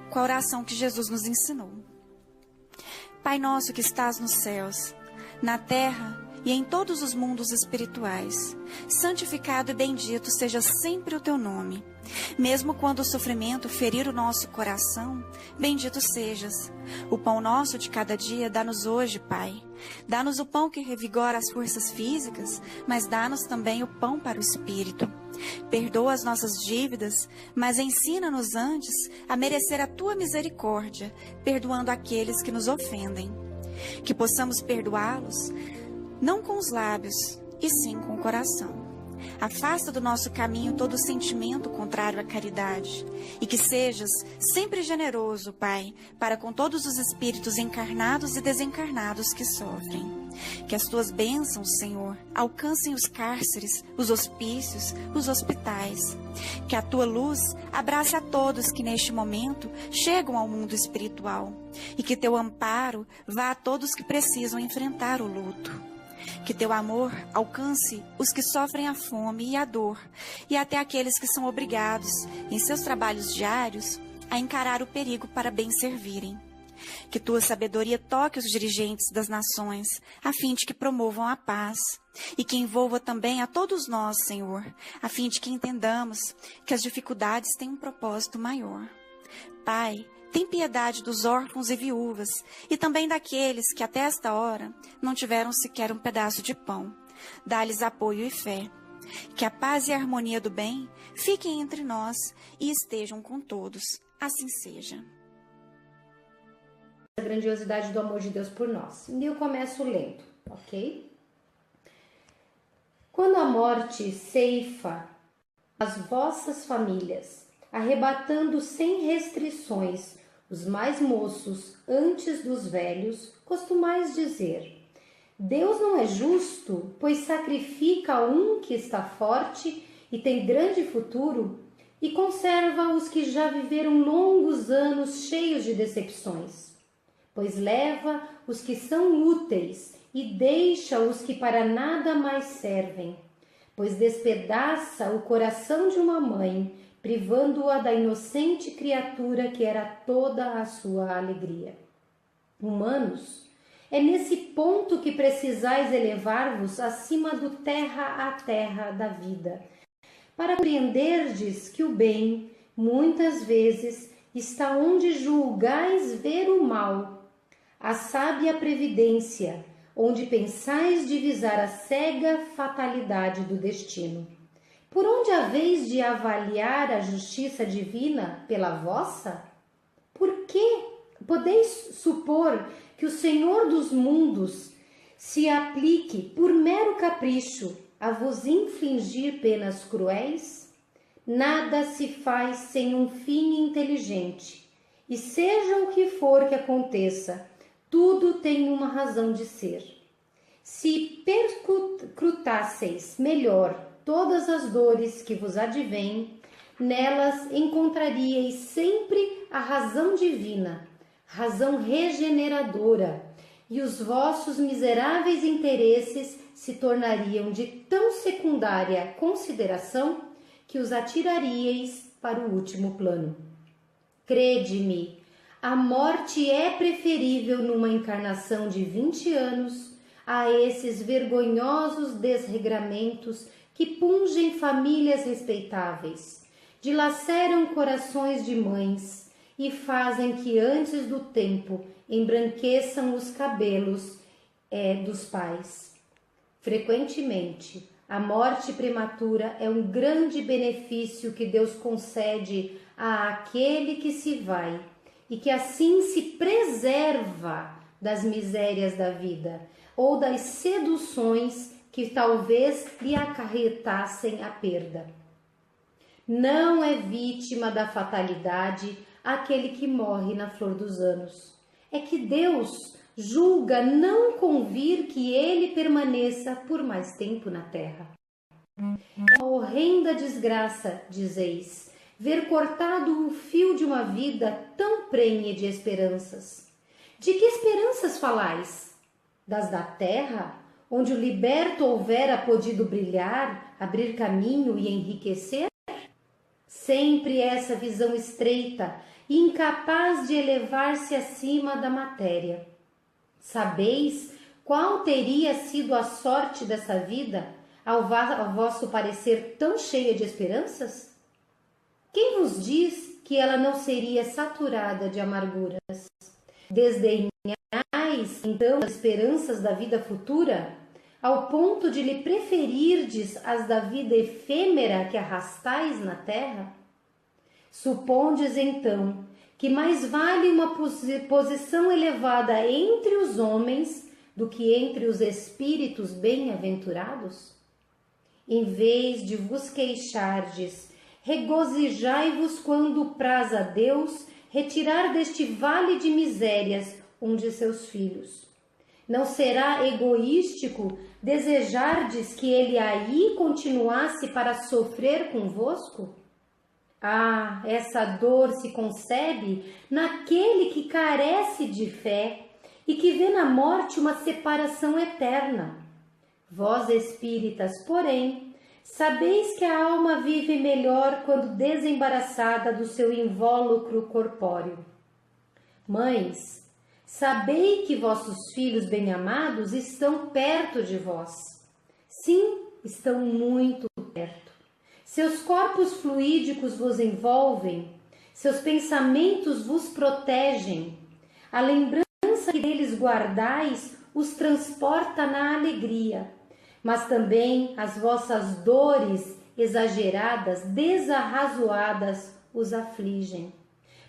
com a oração que Jesus nos ensinou. Pai nosso que estás nos céus, na terra e em todos os mundos espirituais, santificado e bendito seja sempre o teu nome. Mesmo quando o sofrimento ferir o nosso coração, bendito sejas. O pão nosso de cada dia dá-nos hoje, Pai. Dá-nos o pão que revigora as forças físicas, mas dá-nos também o pão para o espírito. Perdoa as nossas dívidas, mas ensina-nos antes a merecer a tua misericórdia, perdoando aqueles que nos ofendem. Que possamos perdoá-los, não com os lábios, e sim com o coração. Afasta do nosso caminho todo sentimento contrário à caridade, e que sejas sempre generoso, Pai, para com todos os espíritos encarnados e desencarnados que sofrem. Que as tuas bênçãos, Senhor, alcancem os cárceres, os hospícios, os hospitais. Que a tua luz abrace a todos que neste momento chegam ao mundo espiritual, e que teu amparo vá a todos que precisam enfrentar o luto. Que teu amor alcance os que sofrem a fome e a dor, e até aqueles que são obrigados, em seus trabalhos diários, a encarar o perigo para bem servirem. Que tua sabedoria toque os dirigentes das nações, a fim de que promovam a paz, e que envolva também a todos nós, Senhor, a fim de que entendamos que as dificuldades têm um propósito maior. Pai, tem piedade dos órfãos e viúvas, e também daqueles que até esta hora não tiveram sequer um pedaço de pão. Dá-lhes apoio e fé. Que a paz e a harmonia do bem fiquem entre nós e estejam com todos. Assim seja. A grandiosidade do amor de Deus por nós. E eu começo lendo, ok? Quando a morte ceifa as vossas famílias, arrebatando sem restrições os mais moços antes dos velhos, costumais dizer: Deus não é justo, pois sacrifica um que está forte e tem grande futuro, e conserva os que já viveram longos anos cheios de decepções. Pois leva os que são úteis e deixa os que para nada mais servem. Pois despedaça o coração de uma mãe, privando-a da inocente criatura que era toda a sua alegria. Humanos, é nesse ponto que precisais elevar-vos acima do terra a terra da vida, para compreenderdes que o bem, muitas vezes, está onde julgais ver o mal, a sábia previdência, onde pensais divisar a cega fatalidade do destino. Por onde haveis de avaliar a justiça divina pela vossa? Por que podeis supor que o Senhor dos mundos se aplique por mero capricho a vos infligir penas cruéis? Nada se faz sem um fim inteligente, e seja o que for que aconteça, tudo tem uma razão de ser. Se perscrutasseis melhor todas as dores que vos advêm, nelas encontraríeis sempre a razão divina, razão regeneradora, e os vossos miseráveis interesses se tornariam de tão secundária consideração que os atiraríeis para o último plano. Crede-me, a morte é preferível numa encarnação de 20 anos a esses vergonhosos desregramentos que pungem famílias respeitáveis, dilaceram corações de mães e fazem que antes do tempo embranqueçam os cabelos dos pais. Frequentemente, a morte prematura é um grande benefício que Deus concede àquele que se vai e que assim se preserva das misérias da vida ou das seduções que talvez lhe acarretassem a perda. Não é vítima da fatalidade aquele que morre na flor dos anos. É que Deus julga não convir que ele permaneça por mais tempo na terra. É uma horrenda desgraça, dizeis, ver cortado o fio de uma vida tão prenhe de esperanças. De que esperanças falais? Das da terra, onde o liberto houvera podido brilhar, abrir caminho e enriquecer? sempre essa visão estreita e incapaz de elevar-se acima da matéria. Sabeis qual teria sido a sorte dessa vida, ao vosso parecer tão cheia de esperanças? Quem vos diz que ela não seria saturada de amarguras? Desdenhais, então, as esperanças da vida futura, ao ponto de lhe preferirdes as da vida efêmera que arrastais na terra? Supondes, então, que mais vale uma posição elevada entre os homens do que entre os espíritos bem-aventurados? Em vez de vos queixardes, regozijai-vos quando praz a Deus retirar deste vale de misérias um de seus filhos. Não será egoístico desejardes que ele aí continuasse para sofrer convosco? Ah, essa dor se concebe naquele que carece de fé e que vê na morte uma separação eterna. Vós, espíritas, porém, sabeis que a alma vive melhor quando desembaraçada do seu invólucro corpóreo. Mães, sabei que vossos filhos bem-amados estão perto de vós. Sim, estão muito perto. Seus corpos fluídicos vos envolvem, seus pensamentos vos protegem. A lembrança que deles guardais os transporta na alegria, mas também as vossas dores exageradas, desarrazoadas, os afligem,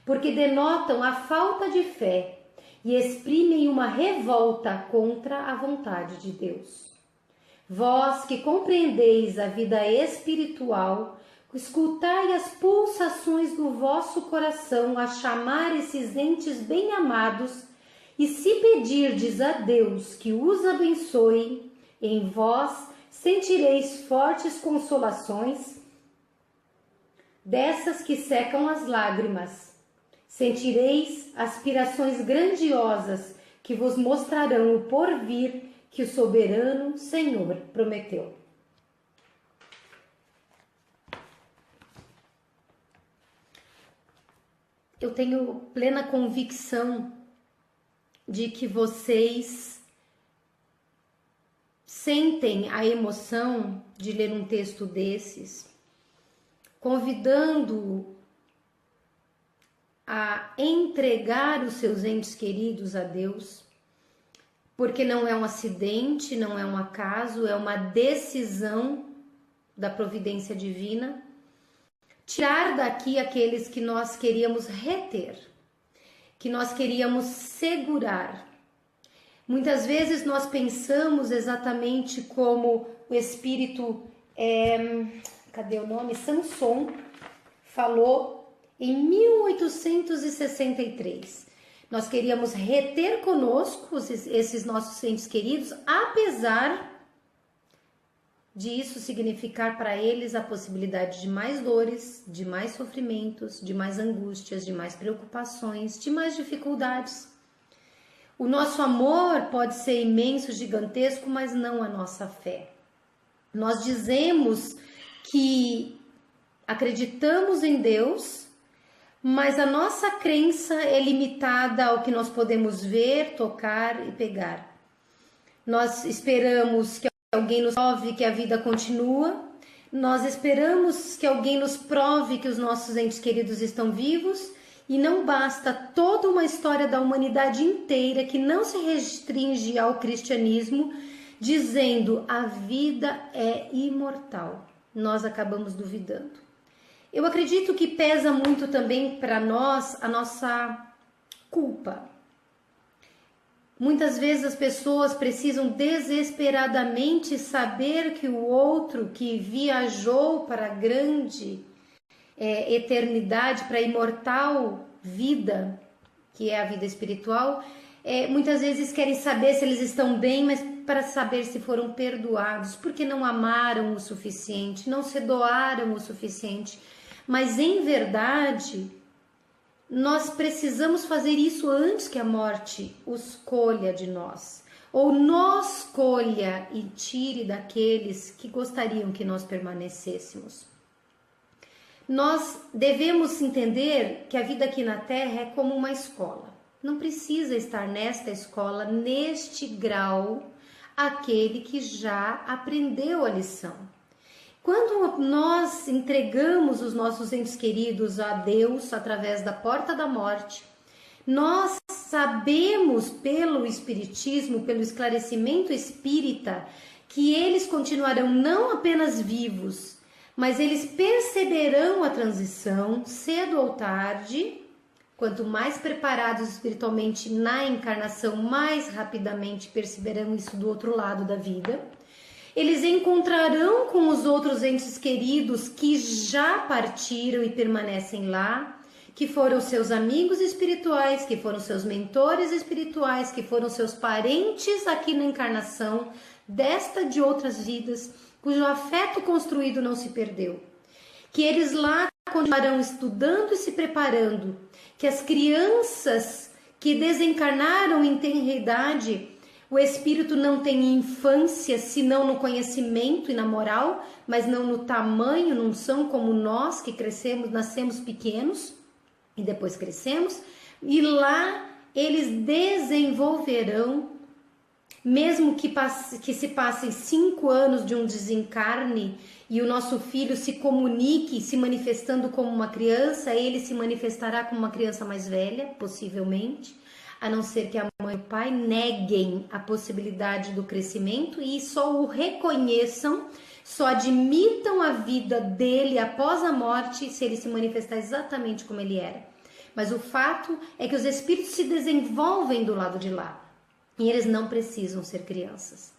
porque denotam a falta de fé e exprimem uma revolta contra a vontade de Deus. Vós que compreendeis a vida espiritual, escutai as pulsações do vosso coração a chamar esses entes bem-amados, e se pedirdes a Deus que os abençoe, em vós sentireis fortes consolações, dessas que secam as lágrimas. Sentireis aspirações grandiosas que vos mostrarão o porvir que o soberano Senhor prometeu. Eu tenho plena convicção de que vocês sentem a emoção de ler um texto desses, convidando a entregar os seus entes queridos a Deus, porque não é um acidente, não é um acaso, é uma decisão da providência divina, tirar daqui aqueles que nós queríamos reter, que nós queríamos segurar. Muitas vezes nós pensamos exatamente como o espírito, Samson falou em 1863. Nós queríamos reter conosco esses nossos entes queridos, apesar disso significar para eles a possibilidade de mais dores, de mais sofrimentos, de mais angústias, de mais preocupações, de mais dificuldades. O nosso amor pode ser imenso, gigantesco, mas não a nossa fé. Nós dizemos que acreditamos em Deus, mas a nossa crença é limitada ao que nós podemos ver, tocar e pegar. Nós esperamos que alguém nos prove que a vida continua, nós esperamos que alguém nos prove que os nossos entes queridos estão vivos, e não basta toda uma história da humanidade inteira que não se restringe ao cristianismo, dizendo a vida é imortal. Nós acabamos duvidando. Eu acredito que pesa muito também para nós a nossa culpa. Muitas vezes as pessoas precisam desesperadamente saber que o outro que viajou para a grande eternidade, para a imortal vida, que é a vida espiritual, muitas vezes querem saber se eles estão bem, mas para saber se foram perdoados, porque não amaram o suficiente, não se doaram o suficiente. Mas em verdade, nós precisamos fazer isso antes que a morte os colha de nós, ou nos colha e tire daqueles que gostariam que nós permanecêssemos. Nós devemos entender que a vida aqui na Terra é como uma escola. Não precisa estar nesta escola, neste grau, aquele que já aprendeu a lição. Quando nós entregamos os nossos entes queridos a Deus através da porta da morte, nós sabemos pelo Espiritismo, pelo esclarecimento espírita, que eles continuarão não apenas vivos, mas eles perceberão a transição cedo ou tarde. Quanto mais preparados espiritualmente na encarnação, mais rapidamente perceberão isso do outro lado da vida. Eles encontrarão com os outros entes queridos que já partiram e permanecem lá, que foram seus amigos espirituais, que foram seus mentores espirituais, que foram seus parentes aqui na encarnação, desta de outras vidas, cujo afeto construído não se perdeu. Que eles lá continuarão estudando e se preparando, que as crianças que desencarnaram em tenra idade, o espírito não tem infância, senão no conhecimento e na moral, mas não no tamanho, não são como nós que crescemos, nascemos pequenos e depois crescemos, e lá eles desenvolverão, mesmo que se passem 5 anos de um desencarne e o nosso filho se comunique se manifestando como uma criança, ele se manifestará como uma criança mais velha, possivelmente, a não ser que a mãe e o pai neguem a possibilidade do crescimento e só o reconheçam, só admitam a vida dele após a morte se ele se manifestar exatamente como ele era. Mas o fato é que os espíritos se desenvolvem do lado de lá e eles não precisam ser crianças.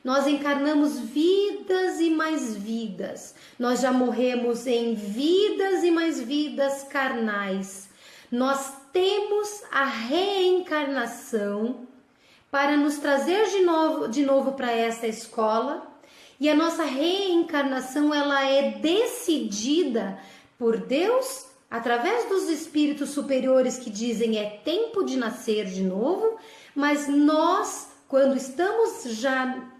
Nós encarnamos vidas e mais vidas. Nós já morremos em vidas e mais vidas carnais. Nós temos a reencarnação para nos trazer de novo para essa escola. E a nossa reencarnação, ela é decidida por Deus através dos espíritos superiores que dizem é tempo de nascer de novo. Mas nós, quando estamos já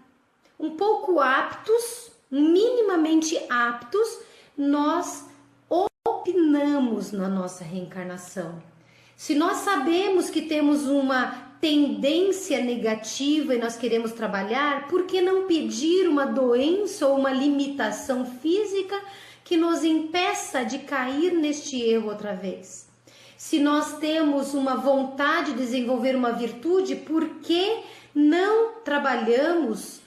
um pouco aptos, minimamente aptos, nós opinamos na nossa reencarnação. Se nós sabemos que temos uma tendência negativa e nós queremos trabalhar, por que não pedir uma doença ou uma limitação física que nos impeça de cair neste erro outra vez? Se nós temos uma vontade de desenvolver uma virtude, por que não trabalhamos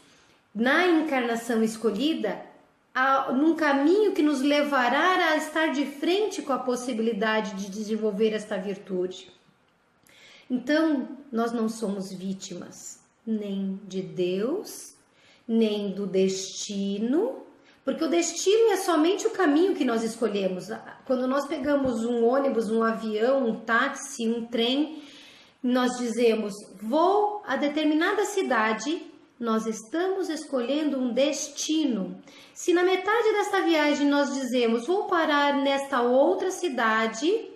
na encarnação escolhida num caminho que nos levará a estar de frente com a possibilidade de desenvolver esta virtude? Então, nós não somos vítimas nem de Deus, nem do destino, porque o destino é somente o caminho que nós escolhemos. Quando nós pegamos um ônibus, um avião, um táxi, um trem, nós dizemos, vou a determinada cidade, nós estamos escolhendo um destino. Se na metade desta viagem nós dizemos, vou parar nesta outra cidade,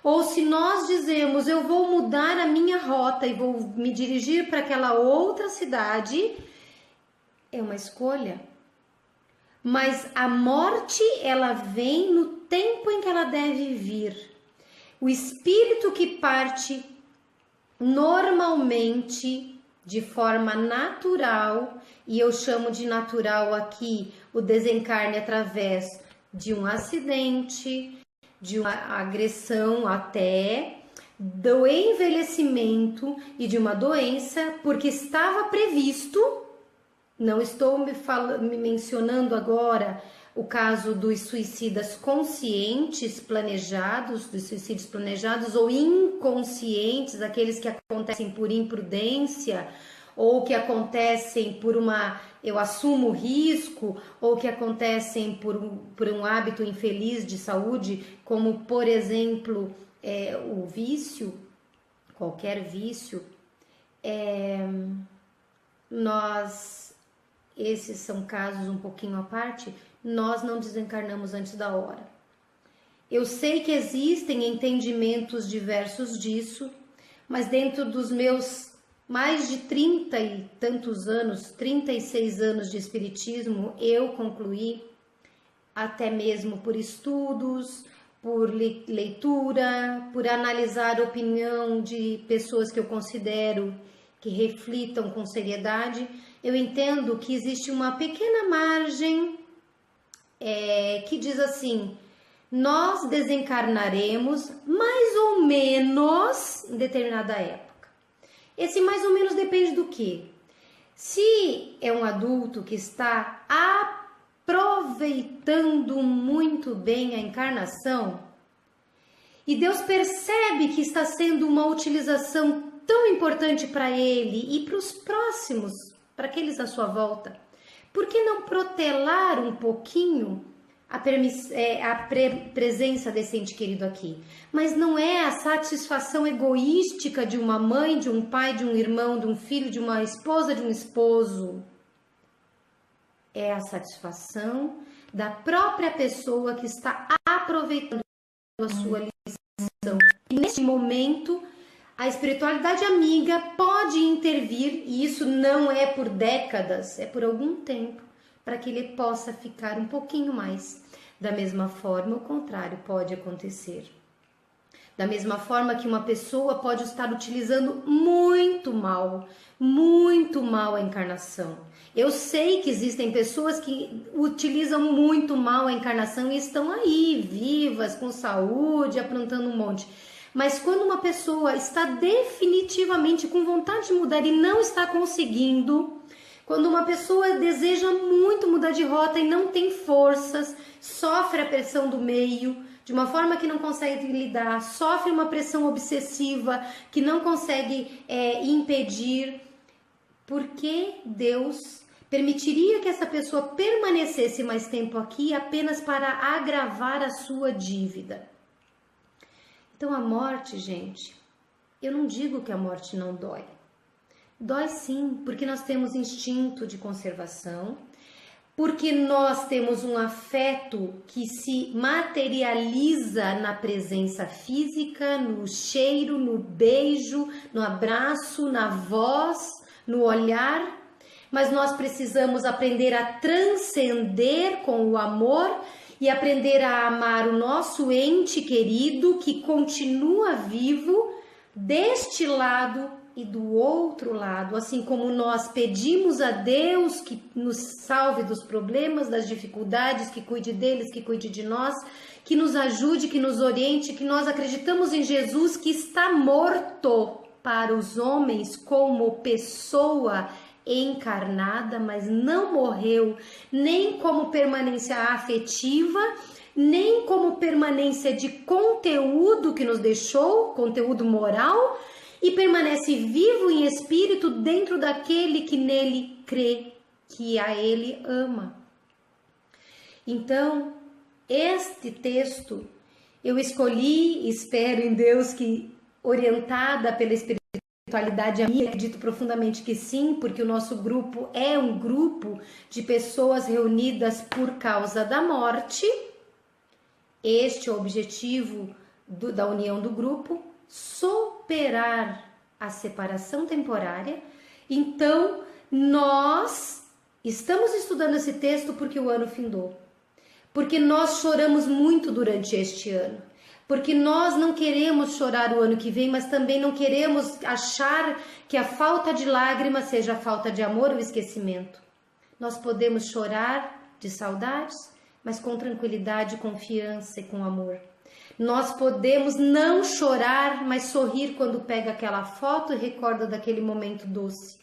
ou se nós dizemos, eu vou mudar a minha rota e vou me dirigir para aquela outra cidade, é uma escolha. Mas a morte, ela vem no tempo em que ela deve vir. O espírito que parte normalmente, de forma natural, e eu chamo de natural aqui o desencarne através de um acidente, de uma agressão até, do envelhecimento e de uma doença, porque estava previsto. Não estou me mencionando agora o caso dos suicidas conscientes planejados, dos suicídios planejados ou inconscientes, aqueles que acontecem por imprudência ou que acontecem por eu assumo risco, ou que acontecem por um hábito infeliz de saúde, como por exemplo o vício, qualquer vício. Esses são casos um pouquinho à parte, nós não desencarnamos antes da hora. Eu sei que existem entendimentos diversos disso, mas dentro dos meus mais de 30 e tantos anos, 36 anos de espiritismo, eu concluí até mesmo por estudos, por leitura, por analisar a opinião de pessoas que eu considero que reflitam com seriedade, eu entendo que existe uma pequena margem que diz assim: nós desencarnaremos mais ou menos em determinada época. Esse mais ou menos depende do quê? Se é um adulto que está aproveitando muito bem a encarnação e Deus percebe que está sendo uma utilização tão importante para ele e para os próximos, para aqueles à sua volta, por que não protelar um pouquinho a presença desse ente querido aqui? Mas não é a satisfação egoística de uma mãe, de um pai, de um irmão, de um filho, de uma esposa, de um esposo. É a satisfação da própria pessoa que está aproveitando a sua lição. E neste momento, a espiritualidade amiga pode intervir, e isso não é por décadas, é por algum tempo, para que ele possa ficar um pouquinho mais. Da mesma forma, o contrário pode acontecer. Da mesma forma que uma pessoa pode estar utilizando muito mal a encarnação. Eu sei que existem pessoas que utilizam muito mal a encarnação e estão aí, vivas, com saúde, aprontando um monte. Mas quando uma pessoa está definitivamente com vontade de mudar e não está conseguindo, quando uma pessoa deseja muito mudar de rota e não tem forças, sofre a pressão do meio, de uma forma que não consegue lidar, sofre uma pressão obsessiva que não consegue impedir, por que Deus permitiria que essa pessoa permanecesse mais tempo aqui apenas para agravar a sua dívida? Então a morte, gente, eu não digo que a morte não dói. Dói sim, porque nós temos instinto de conservação, porque nós temos um afeto que se materializa na presença física, no cheiro, no beijo, no abraço, na voz, no olhar, mas nós precisamos aprender a transcender com o amor e aprender a amar o nosso ente querido que continua vivo deste lado e do outro lado, assim como nós pedimos a Deus que nos salve dos problemas, das dificuldades, que cuide deles, que cuide de nós, que nos ajude, que nos oriente, que nós acreditamos em Jesus que está morto para os homens como pessoa encarnada, mas não morreu nem como permanência afetiva, nem como permanência de conteúdo que nos deixou, conteúdo moral, e permanece vivo em espírito dentro daquele que nele crê, que a ele ama. Então, este texto eu escolhi, espero em Deus que, orientada pela espiritualidade amiga, acredito profundamente que sim, porque o nosso grupo é um grupo de pessoas reunidas por causa da morte. Este é o objetivo da união do grupo, superar a separação temporária. Então, nós estamos estudando esse texto porque o ano findou, porque nós choramos muito durante este ano, porque nós não queremos chorar o ano que vem, mas também não queremos achar que a falta de lágrimas seja a falta de amor ou esquecimento. Nós podemos chorar de saudades, mas com tranquilidade, confiança e com amor. Nós podemos não chorar, mas sorrir quando pega aquela foto e recorda daquele momento doce.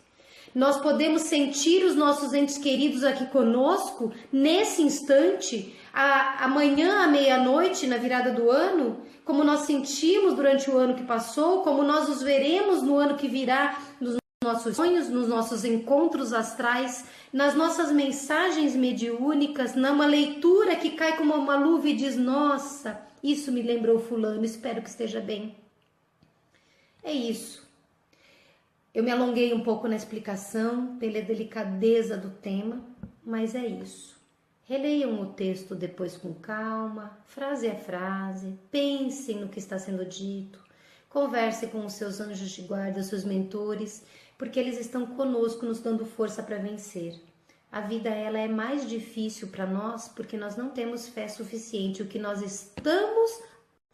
Nós podemos sentir os nossos entes queridos aqui conosco, nesse instante, amanhã à meia-noite, na virada do ano, como nós sentimos durante o ano que passou, como nós os veremos no ano que virá, nos nossos sonhos, nos nossos encontros astrais, nas nossas mensagens mediúnicas, numa leitura que cai como uma luva e diz: nossa, isso me lembrou fulano, espero que esteja bem. É isso. Eu me alonguei um pouco na explicação pela delicadeza do tema, mas é isso. Releiam o texto depois com calma, frase a frase, pensem no que está sendo dito, conversem com os seus anjos de guarda, seus mentores, porque eles estão conosco nos dando força para vencer. a vida ela é mais difícil para nós porque nós não temos fé suficiente. O que nós estamos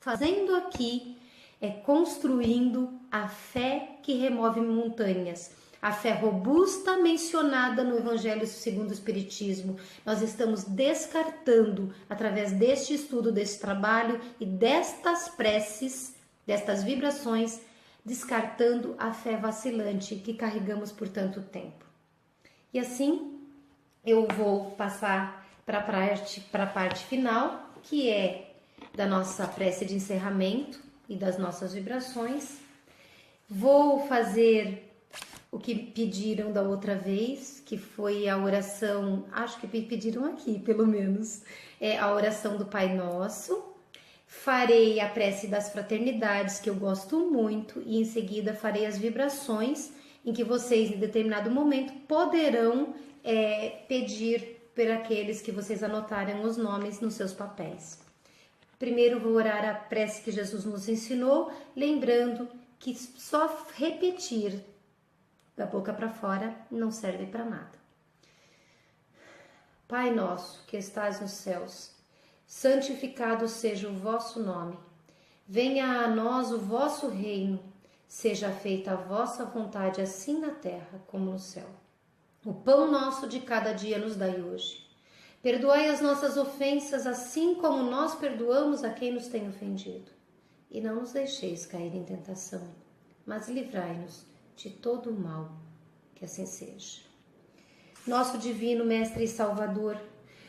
fazendo aqui é construindo a fé que remove montanhas. A fé robusta mencionada no Evangelho segundo o Espiritismo. Nós estamos descartando, através deste estudo, desse trabalho e destas preces, destas vibrações, descartando a fé vacilante que carregamos por tanto tempo. E assim, eu vou passar para a parte final, que é da nossa prece de encerramento e das nossas vibrações. Vou fazer o que pediram da outra vez, que foi a oração, acho que pediram aqui pelo menos, é a oração do Pai Nosso. Farei a prece das fraternidades, que eu gosto muito, e em seguida farei as vibrações, em que vocês, em determinado momento, poderão pedir por aqueles que vocês anotarem os nomes nos seus papéis. Primeiro vou orar a prece que Jesus nos ensinou, lembrando que só repetir da boca para fora não serve para nada. Pai nosso que estás nos céus, santificado seja o vosso nome. Venha a nós o vosso reino. Seja feita a vossa vontade, assim na terra como no céu. O pão nosso de cada dia nos dai hoje. Perdoai as nossas ofensas, assim como nós perdoamos a quem nos tem ofendido. E não nos deixeis cair em tentação, mas livrai-nos de todo o mal, que assim seja. Nosso divino Mestre e Salvador,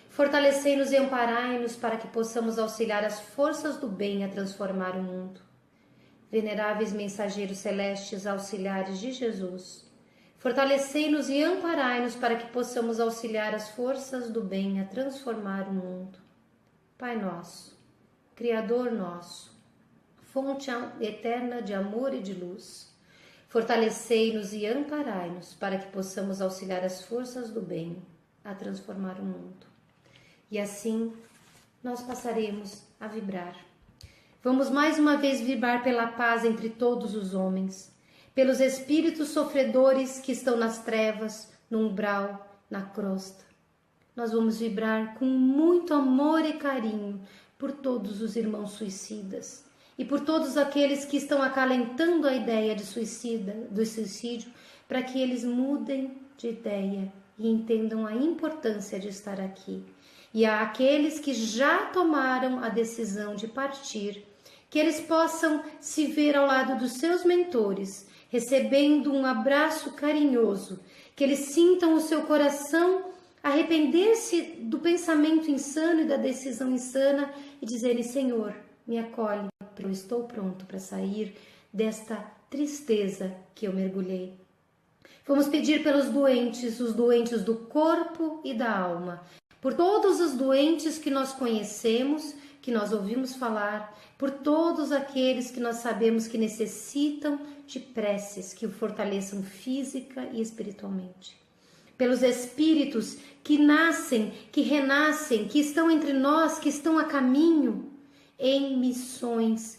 fortalecei-nos e amparai-nos para que possamos auxiliar as forças do bem a transformar o mundo. Veneráveis mensageiros celestes, auxiliares de Jesus, fortalecei-nos e amparai-nos para que possamos auxiliar as forças do bem a transformar o mundo. Pai nosso, Criador nosso, fonte eterna de amor e de luz, fortalecei-nos e amparai-nos para que possamos auxiliar as forças do bem a transformar o mundo. E assim nós passaremos a vibrar. Vamos mais uma vez vibrar pela paz entre todos os homens, pelos espíritos sofredores que estão nas trevas, no umbral, na crosta. Nós vamos vibrar com muito amor e carinho por todos os irmãos suicidas e por todos aqueles que estão acalentando a ideia do suicídio, para que eles mudem de ideia e entendam a importância de estar aqui. E a aqueles que já tomaram a decisão de partir, que eles possam se ver ao lado dos seus mentores, recebendo um abraço carinhoso, que eles sintam o seu coração arrepender-se do pensamento insano e da decisão insana e dizerem: Senhor, me acolhe, porque eu estou pronto para sair desta tristeza que eu mergulhei. Vamos pedir pelos doentes, os doentes do corpo e da alma, por todos os doentes que nós conhecemos, que nós ouvimos falar, por todos aqueles que nós sabemos que necessitam de preces que o fortaleçam física e espiritualmente. Pelos espíritos que nascem, que renascem, que estão entre nós, que estão a caminho em missões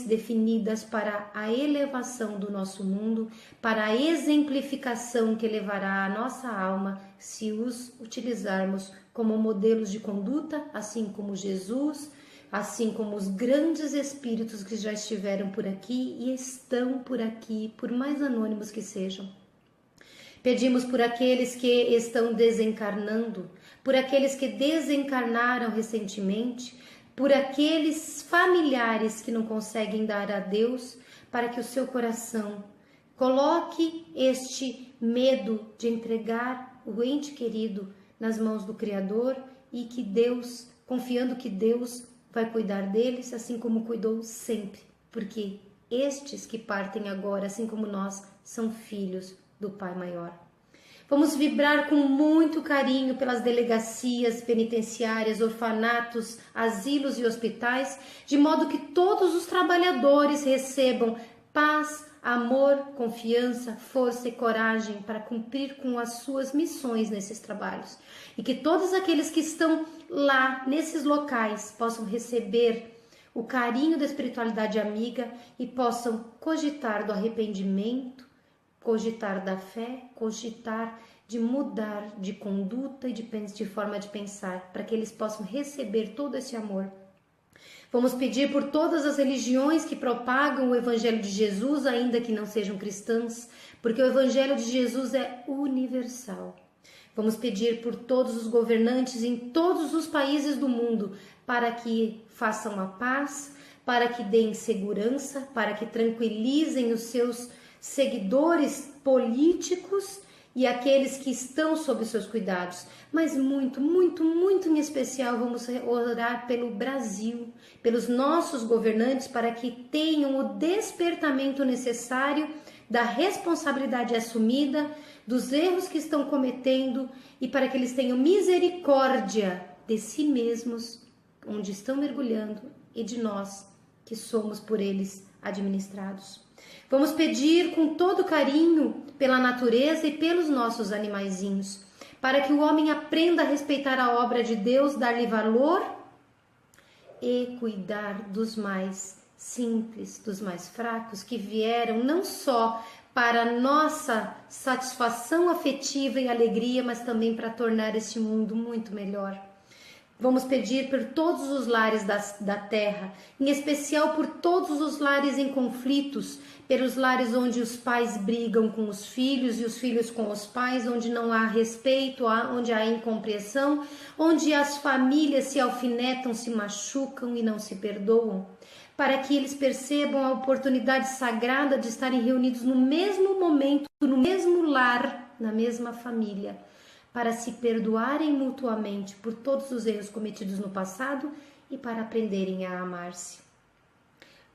definidas para a elevação do nosso mundo, para a exemplificação que levará a nossa alma se os utilizarmos como modelos de conduta, assim como Jesus, assim como os grandes espíritos que já estiveram por aqui e estão por aqui, por mais anônimos que sejam. Pedimos por aqueles que estão desencarnando, por aqueles que desencarnaram recentemente, por aqueles familiares que não conseguem dar a Deus, para que o seu coração coloque este medo de entregar o ente querido nas mãos do Criador e que Deus, confiando que Deus vai cuidar deles, assim como cuidou sempre, porque estes que partem agora, assim como nós, são filhos do Pai Maior. Vamos vibrar com muito carinho pelas delegacias penitenciárias, orfanatos, asilos e hospitais, de modo que todos os trabalhadores recebam paz, amor, confiança, força e coragem para cumprir com as suas missões nesses trabalhos. E que todos aqueles que estão lá, nesses locais, possam receber o carinho da espiritualidade amiga e possam cogitar do arrependimento, cogitar da fé, cogitar de mudar de conduta e de forma de pensar, para que eles possam receber todo esse amor. Vamos pedir por todas as religiões que propagam o Evangelho de Jesus, ainda que não sejam cristãs, porque o Evangelho de Jesus é universal. Vamos pedir por todos os governantes em todos os países do mundo, para que façam a paz, para que deem segurança, para que tranquilizem os seus seguidores políticos e aqueles que estão sob seus cuidados. Mas muito, muito, muito em especial vamos orar pelo Brasil, pelos nossos governantes, para que tenham o despertamento necessário da responsabilidade assumida, dos erros que estão cometendo e para que eles tenham misericórdia de si mesmos, onde estão mergulhando, e de nós, que somos por eles administrados. Vamos pedir com todo carinho pela natureza e pelos nossos animaizinhos, para que o homem aprenda a respeitar a obra de Deus, dar-lhe valor e cuidar dos mais simples, dos mais fracos, que vieram não só para nossa satisfação afetiva e alegria, mas também para tornar este mundo muito melhor. Vamos pedir por todos os lares da terra, em especial por todos os lares em conflitos, pelos lares onde os pais brigam com os filhos e os filhos com os pais, onde não há respeito, onde há incompreensão, onde as famílias se alfinetam, se machucam e não se perdoam, para que eles percebam a oportunidade sagrada de estarem reunidos no mesmo momento, no mesmo lar, na mesma família, para se perdoarem mutuamente por todos os erros cometidos no passado e para aprenderem a amar-se.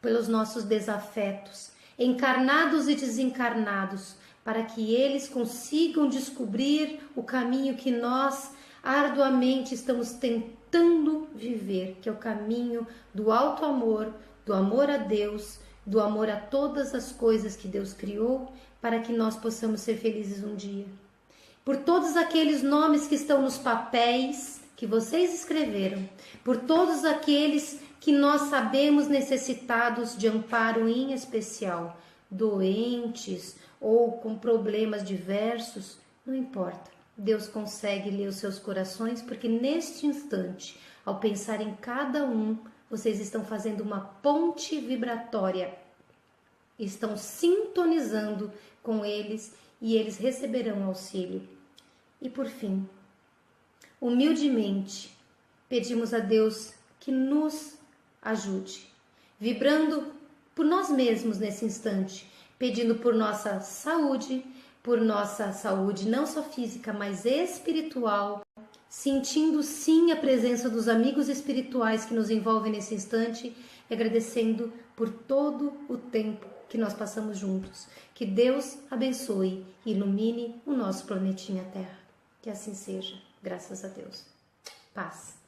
Pelos nossos desafetos, encarnados e desencarnados, para que eles consigam descobrir o caminho que nós arduamente estamos tentando viver, que é o caminho do alto amor, do amor a Deus, do amor a todas as coisas que Deus criou, para que nós possamos ser felizes um dia. Por todos aqueles nomes que estão nos papéis que vocês escreveram, por todos aqueles que nós sabemos necessitados de amparo em especial, doentes ou com problemas diversos, não importa. Deus consegue ler os seus corações, porque neste instante, ao pensar em cada um, vocês estão fazendo uma ponte vibratória, estão sintonizando com eles e eles receberão auxílio. E por fim, humildemente, pedimos a Deus que nos ajude, vibrando por nós mesmos nesse instante, pedindo por nossa saúde não só física, mas espiritual, sentindo sim a presença dos amigos espirituais que nos envolvem nesse instante e agradecendo por todo o tempo que nós passamos juntos. Que Deus abençoe e ilumine o nosso planetinha Terra. Que assim seja, graças a Deus. Paz.